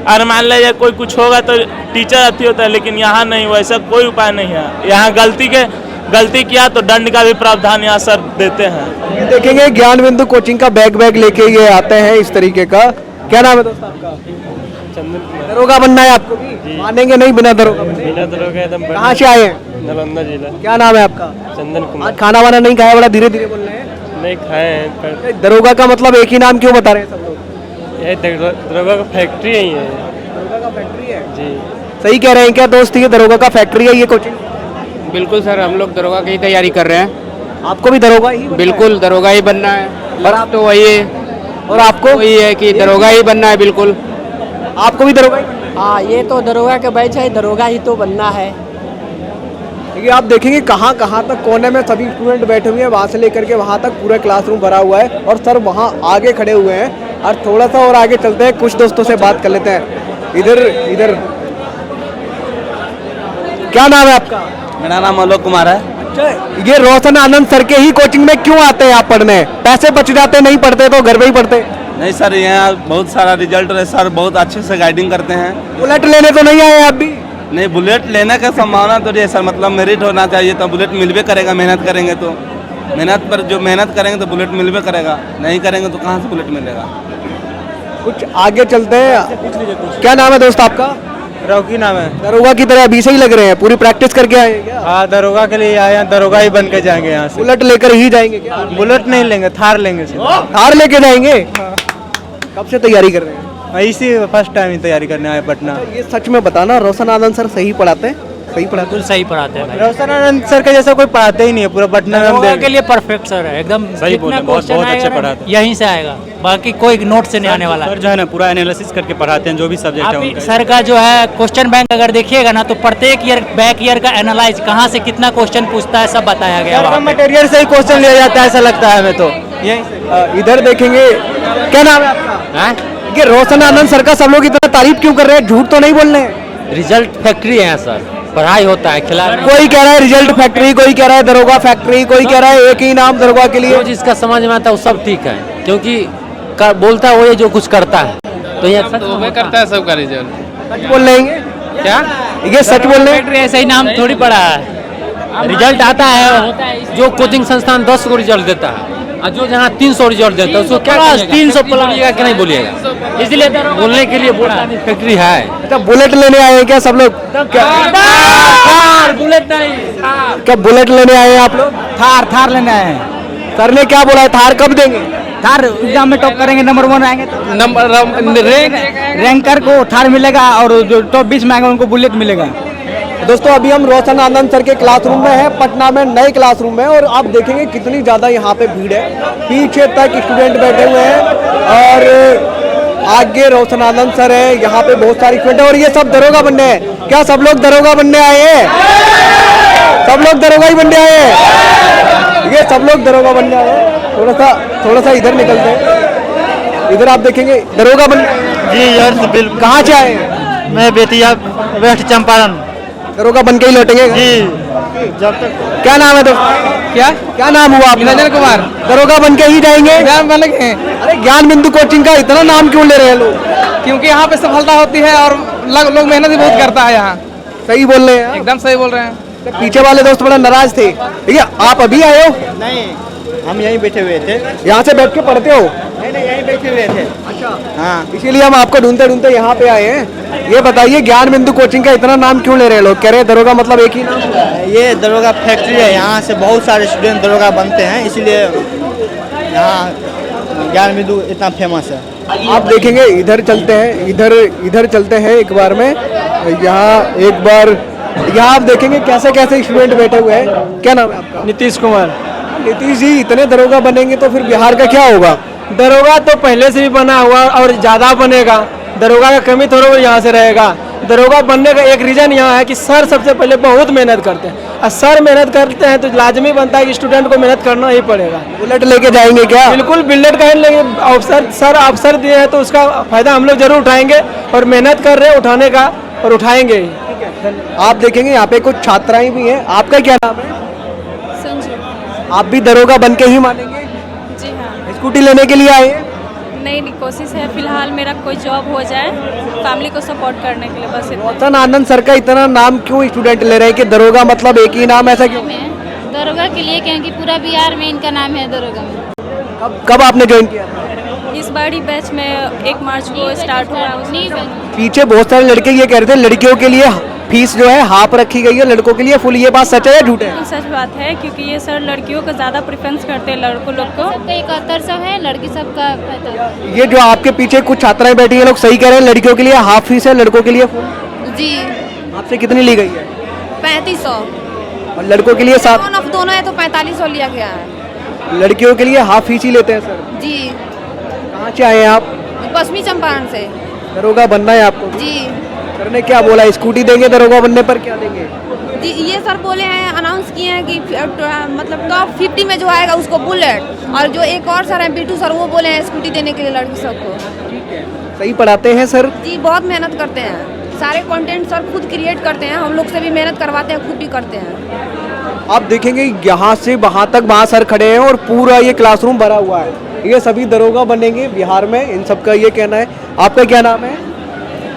अगर मान लीजिए कोई कुछ होगा तो टीचर अति होता है, लेकिन यहाँ नहीं, वैसा कोई उपाय नहीं है। यहाँ गलती किया तो दंड का भी प्रावधान यहाँ सर देते हैं। ये देखेंगे ज्ञान बिंदु कोचिंग का बैग लेके ये आते हैं इस तरीके का। क्या नाम है दोस्त आपका? दरोगा बनना है आपको भी? मानेंगे नहीं बिना दरोगा? बिना दरोगा एकदम। कहाँ से आए हैं? नालंदा जिला। क्या नाम है आपका? चंदन कुमार। आज खाना वाना नहीं खाया, बड़ा धीरे धीरे बोल रहे हैं। नहीं खाए हैं पर दरोगा का मतलब एक ही नाम क्यों बता रहे हैं सब लोग? यह दरोगा का फैक्ट्री ही है। दरोगा का फैक्ट्री है जी। सही कह रहे हैं क्या दोस्त? ये दरोगा का फैक्ट्री है ये कोचिंग? बिल्कुल सर, हम लोग दरोगा की ही तैयारी कर रहे हैं। आपको भी दरोगा ही? बिल्कुल दरोगा ही बनना है। और आप तो वही है। और आपको? वही है कि दरोगा ही बनना है। बिल्कुल। आपको भी दरोगा ही? हाँ, ये तो दरोगा के बैच है, दरोगा ही तो बनना है। ये आप देखेंगे कहाँ कहाँ तक कोने में सभी स्टूडेंट बैठे हुए हैं, वहाँ से लेकर के वहाँ तक पूरा क्लासरूम भरा हुआ है और सर वहाँ आगे खड़े हुए हैं। और थोड़ा सा और आगे चलते हैं, कुछ दोस्तों से बात कर लेते हैं। इधर क्या नाम है आपका? मेरा नाम आलोक कुमार है। अच्छा, ये रोशन आनंद सर के ही कोचिंग में क्यों आते हैं आप पढ़ने? पैसे बच जाते, नहीं पढ़ते तो घर में ही पढ़ते? नहीं सर, यहाँ बहुत सारा रिजल्ट है सर, बहुत अच्छे से गाइडिंग करते हैं। बुलेट लेने तो नहीं आए आप भी? नहीं, बुलेट लेने का संभावना तो नहीं है सर, मतलब मेरिट होना चाहिए तो बुलेट मिलवे करेगा। मेहनत करेंगे तो, मेहनत पर जो मेहनत करेंगे तो बुलेट मिलवे करेगा, नहीं करेंगे तो कहाँ से बुलेट मिलेगा। कुछ आगे चलते हैं। क्या नाम है दोस्त आपका? रॉकी नाम है। दरोगा की तरह अभी से ही लग रहे हैं, पूरी प्रैक्टिस करके आए हैं क्या? हाँ, दरोगा के लिए आए हैं, दरोगा ही बन के जाएंगे यहाँ से। बुलेट लेकर ही जाएंगे क्या? बुलेट नहीं लेंगे, थार लेंगे। थार लेके जाएंगे? कब से तैयारी कर रहे हैं? इसी फर्स्ट टाइम ही तैयारी करने आए पटना। ये सच में बताना, रोशन आनंद सर सही पढ़ाते हैं? सही पढ़ाते हैं? सही पढ़ाते हैं। रोशन आनंद सर का जैसा कोई पढ़ाते ही नहीं है पूरा पटना में। हम के लिए परफेक्ट सर है, एकदम सही बोले, बहुत अच्छे पढ़ाते हैं। यहीं से आएगा, बाकी कोई नोट से नहीं आने वाला। सर जो है ना पूरा एनालिसिस करके पढ़ाते हैं, जो भी सब्जेक्ट है उनका। सर का जो है क्वेश्चन बैंक अगर देखिएगा ना तो प्रत्येक ईयर बैक ईयर का एनालाइज कहाँ से कितना क्वेश्चन पूछता है सब बताया गया। मटेरियल से ही क्वेश्चन लिया जाता है ऐसा लगता है हमें तो। इधर देखेंगे। क्या नाम है आपका? ये रोशन आनंद सर का सब लोग इतना तारीफ क्यों कर रहे हैं? झूठ तो नहीं बोल रहे हैं? रिजल्ट फैक्ट्री है सर, पढ़ाई होता है, खिलाड़ी। कोई कह रहा है रिजल्ट फैक्ट्री, कोई कह रहा है दरोगा फैक्ट्री, कोई कह रहा है एक ही नाम दरोगा के लिए। जिसका समझ में आता है वो सब ठीक है, क्योंकि बोलता है वो जो कुछ करता है तो ये करता है सबका रिजल्ट। सच बोल रहे हैं क्या? ये सच बोल रहे हैं? ऐसा ही नाम थोड़ी पड़ा है। रिजल्ट आता है, जो कोचिंग संस्थान 10 को रिजल्ट देता है और जो जहाँ 300 रिजल्ट देता है उसको क्या 300 बोलिएगा कि नहीं बोलिएगा? इसलिए बोलने के लिए बोला फैक्ट्री है। अच्छा, बुलेट लेने आए हैं क्या सब लोग? बुलेट नहीं, क्या बुलेट लेने आए हैं आप लोग? थार लेने आए हैं। सर ने क्या बोला है? थार कब देंगे? थार एग्जाम में टॉप करेंगे, नंबर 1 आएंगे तो नंबर रैंकर को थार मिलेगा और जो टॉप 20 में आएंगे उनको बुलेट मिलेगा। दोस्तों, अभी हम रोशन आनंद सर के क्लासरूम में हैं, पटना में नए क्लासरूम में, और आप देखेंगे कितनी ज़्यादा यहाँ पे भीड़ है। पीछे तक स्टूडेंट बैठे हुए हैं और आगे रोशन आनंद सर है, यहाँ पे बहुत सारी स्टूडेंट है और ये सब दरोगा बनने हैं। क्या सब लोग दरोगा बनने आए हैं? सब लोग दरोगा ही बनने आए हैं? ये सब लोग दरोगा बनने आए हैं। थोड़ा सा इधर निकलते हैं। इधर आप देखेंगे दरोगा बन। जी यार, बिल्कुल। कहाँ से आए हैं? मैं बेतिया वेस्ट चंपारण। दरोगा बन के ही लौटेंगे जी, जब तक। क्या नाम है दोस्त? क्या नाम हुआ आपका? निरंजन कुमार। दरोगा बन के ही जाएंगे? बन गए। अरे ज्ञान बिंदु कोचिंग का इतना नाम क्यों ले रहे हैं लोग? क्योंकि यहाँ पे सफलता होती है और लोग मेहनत भी बहुत करता है यहाँ। सही बोल रहे हैं, एकदम सही बोल रहे हैं। पीछे वाले दोस्त बड़ा नाराज थे। भैया आप अभी आए हो? नहीं, हम यहीं बैठे हुए थे। यहाँ से बैठ के पढ़ते हो? नहीं, यहीं बैठे हुए थे। अच्छा, हाँ, इसीलिए हम आपको ढूंढते ढूंढते यहाँ पे आए हैं। ये बताइए ज्ञान बिंदु कोचिंग का इतना नाम क्यों ले रहे हैं लोग? कह रहे हैं दरोगा मतलब एक ही नाम। ये दरोगा फैक्ट्री है, यहाँ से बहुत सारे स्टूडेंट दरोगा बनते हैं, इसलिए यहाँ ज्ञान बिंदु इतना फेमस है। आप देखेंगे इधर चलते हैं, इधर चलते हैं एक बार में। यहाँ एक बार यहाँ आप देखेंगे कैसे कैसे स्टूडेंट बैठे हुए हैं। क्या नाम है आपका? नीतीश कुमार। नीतीश जी, इतने दरोगा बनेंगे तो फिर बिहार का क्या होगा? दरोगा तो पहले से भी बना हुआ और ज़्यादा बनेगा। दरोगा का कमी थोड़ा यहाँ से रहेगा। दरोगा बनने का एक रीज़न यहाँ है कि सर सबसे पहले बहुत मेहनत करते हैं, और सर मेहनत करते हैं तो लाजमी बनता है कि स्टूडेंट को मेहनत करना ही पड़ेगा। बुलेट लेके जाएंगे क्या? बिल्कुल बुलेट का ही लेंगे। अवसर दिए हैं तो उसका फायदा हम लोग जरूर उठाएंगे, और मेहनत कर रहे हैं उठाने का, और उठाएंगे ही। आप देखेंगे यहाँ पे कुछ छात्राएं भी हैं। आपका क्या नाम है? संजू। आप भी दरोगा बन के ही मानेंगे? जी हाँ। स्कूटी लेने के लिए आए हैं? नहीं, कोशिश है फिलहाल मेरा कोई जॉब हो जाए, फैमिली को सपोर्ट करने के लिए, बस इतना। रोशन आनंद सर का इतना नाम क्यों स्टूडेंट ले रहे हैं कि दरोगा मतलब एक ही नाम, ऐसा क्यों? दरोगा के लिए क्योंकि पूरा बिहार में इनका नाम है दरोगा में। कब आपने ज्वाइन किया? इस बार ही बैच में 1 मार्च को स्टार्ट हुआ। पीछे बहुत सारे लड़के ये कह रहे थे लड़कियों के लिए फीस जो है हाफ रखी गई है, लड़कों के लिए फुल। ये बात सच है या झूठ है? सच बात है, क्योंकि ये सर लड़कियों को ज़्यादा प्रेफरेंस करते हैं, लड़कों लोग को 71 है, लड़की सबका। ये जो आपके पीछे कुछ छात्राएं बैठी हैं, लोग सही कह रहे हैं, लड़कियों के लिए हाफ फीस है, लड़कों के लिए फुल। जी। आपसे कितनी ली गई है? 3500। और लड़कों के लिए 7? दोनों है तो 4500 लिया गया है। लड़कियों के लिए हाफ फीस ही लेते हैं सर। जी। कहाँ से आए हैं आप? पश्चिमी चंपारण से। दरोगा बनना है आपको? जी। सर ने क्या बोला, स्कूटी देंगे दरोगा बनने पर? क्या देंगे? जी, ये सर बोले हैं, अनाउंस किए हैं कि मतलब टॉप 50 में जो आएगा उसको बुलेट, और जो एक और सर हैं बीटू सर, वो बोले हैं स्कूटी देने के लिए लड़की सबको। सही पढ़ाते हैं सर? जी, बहुत मेहनत करते हैं। सारे कंटेंट सर खुद क्रिएट करते हैं, हम लोग से भी मेहनत करवाते हैं, खुद भी करते हैं। आप देखेंगे यहाँ से वहाँ तक वहाँ सर खड़े हैं और पूरा ये क्लासरूम भरा हुआ है। ये सभी दरोगा बनेंगे बिहार में, इन सब का ये कहना है। आपका क्या नाम है?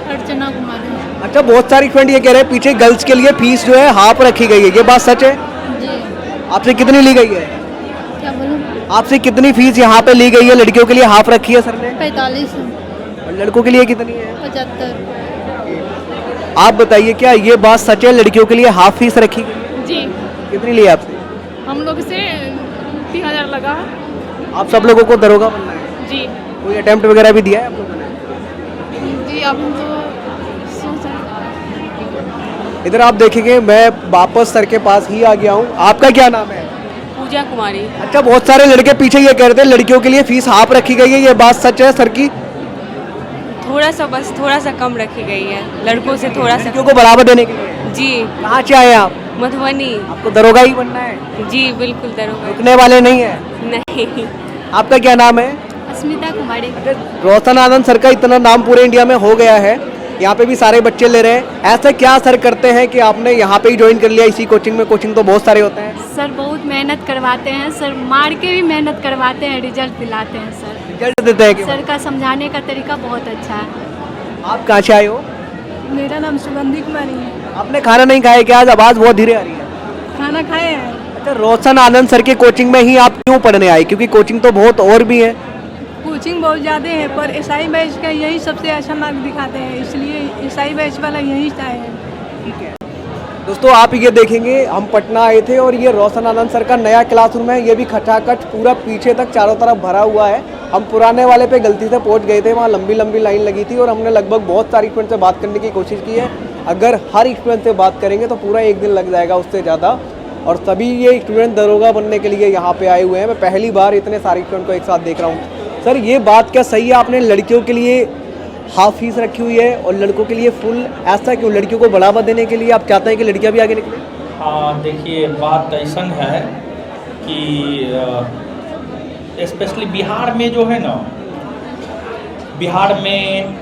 अर्चना कुमार। अच्छा, बहुत सारी फ्रेंड ये कह रहे हैं पीछे गर्ल्स के लिए फीस जो है हाफ रखी गई है, ये बात सच है? जी। आपसे कितनी ली गई है? क्या बोलूं? आपसे कितनी फीस यहाँ पे ली गई है? लड़कियों के लिए हाफ रखी है सर ने? 45। और लड़कों के लिए कितनी है? 75। आप बताइए क्या ये बात सच है, लड़कियों के लिए हाफ फीस रखी गई है? जी, कितनी ली आपसे? हम लोग से 3000 लगा। आप सब लोगों को दरोगा बनना है? जी। कोई अटेम्प्ट वगैरह भी दिया है आप लोगों ने? जी, अब तो इधर आप देखेंगे, मैं वापस सर के पास ही आ गया हूँ। आपका क्या नाम है? पूजा कुमारी। अच्छा, बहुत सारे लड़के पीछे ये कह रहे थे लड़कियों के लिए फीस हाफ रखी गई है, ये बात सच है सर की? थोड़ा सा कम रखी गई है, लड़कों से थोड़ा सा। लड़कियों को बढ़ावा देने के लिए? जी। कहाँ से आए आप? मधुबनी। आपको दरोगा ही बनना है? जी, बिल्कुल दरोगा। रुकने वाले नहीं है? नहीं। आपका क्या नाम है? अस्मिता कुमारी। रोशन आनंद सर का इतना नाम पूरे इंडिया में हो गया है, यहाँ पे भी सारे बच्चे ले रहे हैं। ऐसा क्या सर करते हैं कि आपने यहाँ पे ही ज्वाइन कर लिया इसी कोचिंग में? कोचिंग तो बहुत सारे होते हैं। सर बहुत मेहनत करवाते हैं, सर मार के भी मेहनत करवाते हैं, रिजल्ट दिलाते हैं सर। रिजल्ट देते हैं क्या? सर का समझाने का तरीका बहुत अच्छा है। आप कहाँ से आए हो? मेरा नाम सुगंधी कुमारी है। आपने खाना नहीं खाया क्या? आज आवाज़ बहुत धीरे आ रही है। खाना खाए हैं। अच्छा, रोशन आनंद सर के कोचिंग में ही आप क्यों पढ़ने आए? क्योंकि कोचिंग तो बहुत और भी है। कोचिंग बहुत ज़्यादा है, पर एसआई बैच का यही सबसे अच्छा मार्क दिखाते हैं, इसलिए एसआई बैच वाला यही आए हैं। ठीक है दोस्तों, आप ये देखेंगे हम पटना आए थे और ये रोशन आनंद सर का नया क्लासरूम है। ये भी खचाखच पूरा पीछे तक चारों तरफ भरा हुआ है। हम पुराने वाले पे गलती से पहुंच गए थे, वहाँ लंबी लंबी लाइन लगी थी और हमने लगभग बहुत सारी स्टूडेंट से बात करने की कोशिश की है। अगर हर स्टूडेंट से बात करेंगे तो पूरा एक दिन लग जाएगा, उससे ज़्यादा। और सभी ये स्टूडेंट दरोगा बनने के लिए यहाँ पे आए हुए हैं। मैं पहली बार इतने सारे स्टूडेंट को एक साथ देख रहा हूँ। सर, ये बात क्या सही है? आपने लड़कियों के लिए हाफ फीस रखी हुई है और लड़कों के लिए फुल, ऐसा क्यों? लड़कियों को बढ़ावा देने के लिए आप चाहते हैं कि लड़कियाँ भी आगे निकलें? हाँ, देखिए बात ऐसा है कि स्पेशली बिहार में जो है ना, बिहार में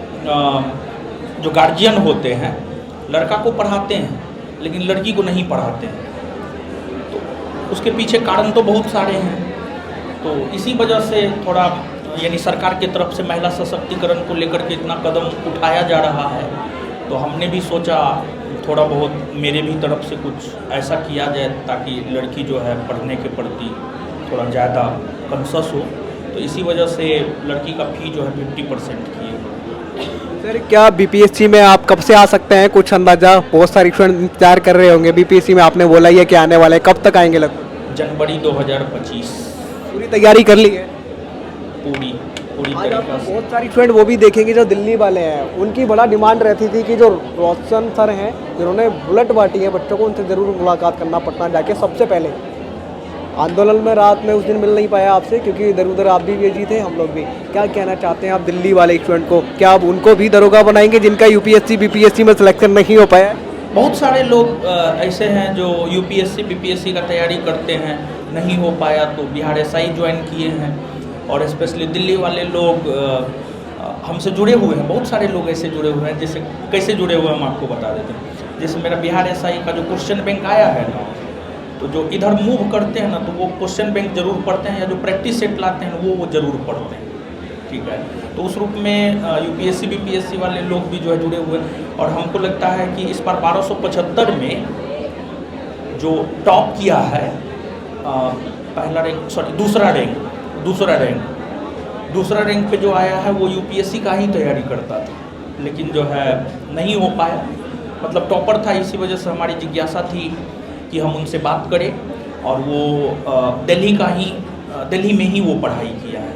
जो गार्जियन होते हैं लड़का को पढ़ाते हैं लेकिन लड़की को नहीं पढ़ाते हैं। तो उसके पीछे कारण तो बहुत सारे हैं। तो इसी वजह से थोड़ा यानी सरकार की तरफ से महिला सशक्तिकरण को लेकर के इतना कदम उठाया जा रहा है। तो तो हमने भी सोचा थोड़ा बहुत मेरे भी तरफ से कुछ ऐसा किया जाए ताकि लड़की जो है पढ़ने के प्रति थोड़ा ज़्यादा कंसस हो। तो इसी वजह से लड़की का फ़ी जो है 50% किए। सर क्या बीपीएससी में आप कब से आ सकते हैं, कुछ अंदाजा? बहुत सारे स्टूडेंट इंतजार कर रहे होंगे बीपीएससी में, आपने बोला ही है कि आने वाला है, कब तक आएंगे लगभग? जनवरी 2025। पूरी तैयारी कर ली है? पूरी आज आप बहुत सारी स्टूडेंट वो भी देखेंगे जो दिल्ली वाले हैं, उनकी बड़ा डिमांड रहती थी कि जो रोशन सर हैं जिन्होंने बुलेट बांटी है बच्चों को, उनसे ज़रूर मुलाकात करना पटना जाके सबसे पहले। आंदोलन में रात में उस दिन मिल नहीं पाया आपसे क्योंकि इधर उधर आप भी बिजी थे, हम लोग भी। क्या कहना चाहते हैं आप दिल्ली वाले स्टूडेंट को, क्या आप उनको भी दरोगा बनाएंगे जिनका यूपीएससी बीपीएससी में सिलेक्शन नहीं हो पाया? बहुत सारे लोग ऐसे हैं जो यूपीएससी बीपीएससी का तैयारी करते हैं, नहीं हो पाया तो बिहार एसआई ज्वाइन किए हैं। और स्पेशली दिल्ली वाले लोग हमसे जुड़े हुए हैं, बहुत सारे लोग ऐसे जुड़े हुए हैं। जैसे कैसे जुड़े हुए हैं हम आपको बता देते हैं। जैसे मेरा बिहार एसआई का जो क्वेश्चन बैंक आया है ना, तो जो इधर मूव करते हैं ना तो वो क्वेश्चन बैंक जरूर पढ़ते हैं, या जो प्रैक्टिस सेट लाते हैं वो जरूर पढ़ते हैं, ठीक है। तो उस रूप में यूपीएससी बीपीएससी वाले लोग भी जो है जुड़े हुए हैं। और हमको लगता है कि इस बार 1275 में जो टॉप किया है पहला रैंक, सॉरी दूसरा रैंक पे जो आया है वो यूपीएससी का ही तैयारी करता था, लेकिन जो है नहीं हो पाया, मतलब टॉपर था। इसी वजह से हमारी जिज्ञासा थी कि हम उनसे बात करें, और वो दिल्ली में ही वो पढ़ाई किया है।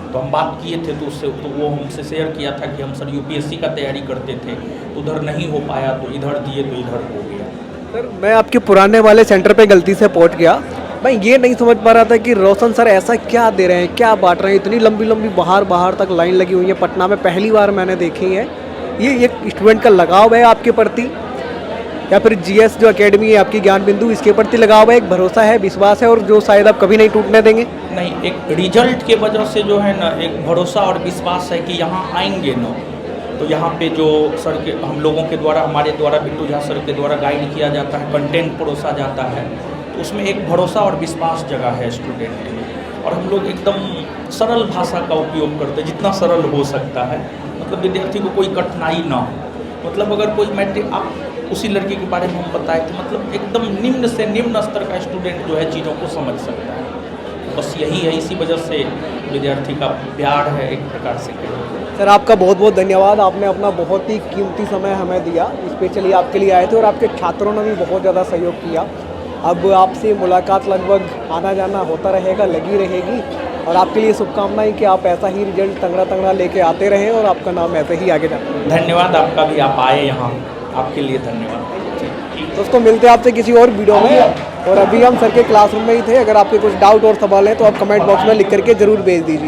तो हम बात किए थे तो उससे, तो वो हमसे शेयर किया था कि हम सर यूपीएससी का तैयारी करते थे, तो उधर नहीं हो पाया तो इधर दिए तो इधर हो गया। सर मैं आपके पुराने वाले सेंटर पे गलती से पहुंच गया, मैं ये नहीं समझ पा रहा था कि रोशन सर ऐसा क्या दे रहे हैं, क्या बांट रहे हैं, इतनी लंबी लंबी बाहर तक लाइन लगी हुई है पटना में, पहली बार मैंने देखी है। ये एक स्टूडेंट का लगाव है आपके प्रति, या फिर जीएस जो एकेडमी है आपकी ज्ञान बिंदु, इसके प्रति लगाव है, एक भरोसा है, विश्वास है, और जो शायद आप कभी नहीं टूटने देंगे? नहीं, एक रिजल्ट के वजह से जो है ना एक भरोसा और विश्वास है कि यहाँ आएंगे ना, तो यहाँ पे जो सर के हम लोगों के द्वारा, हमारे द्वारा, बिट्टू झा सर के द्वारा गाइड किया जाता है, कंटेंट परोसा जाता है, तो उसमें एक भरोसा और विश्वास जगह है स्टूडेंट में। और हम लोग एकदम सरल भाषा का उपयोग करते हैं, जितना सरल हो सकता है, मतलब विद्यार्थी को कोई कठिनाई ना हो। मतलब अगर कोई मैट्रिक, आप उसी लड़के के बारे में हम बताएं तो मतलब एकदम निम्न से निम्न स्तर का स्टूडेंट जो है चीज़ों को समझ सकता है। बस यही है, इसी वजह से विद्यार्थी का प्यार है एक प्रकार से। सर आपका बहुत बहुत धन्यवाद, आपने अपना बहुत ही कीमती समय हमें दिया, स्पेशली आपके लिए आए थे, और आपके छात्रों ने भी बहुत ज़्यादा सहयोग किया। अब आपसे मुलाकात लगभग आना जाना होता रहेगा, लगी रहेगी, और आपके लिए शुभकामनाएं कि आप ऐसा ही रिजल्ट तगड़ा लेके आते रहें और आपका नाम ऐसे ही आगे जाए। धन्यवाद आपका भी, आप आए यहाँ, आपके लिए धन्यवाद। दोस्तों मिलते हैं आपसे किसी और वीडियो में, और अभी हम सर के क्लासरूम में ही थे। अगर आपके कुछ डाउट और सवाल हैं तो आप कमेंट बॉक्स में लिख करके ज़रूर भेज दीजिए।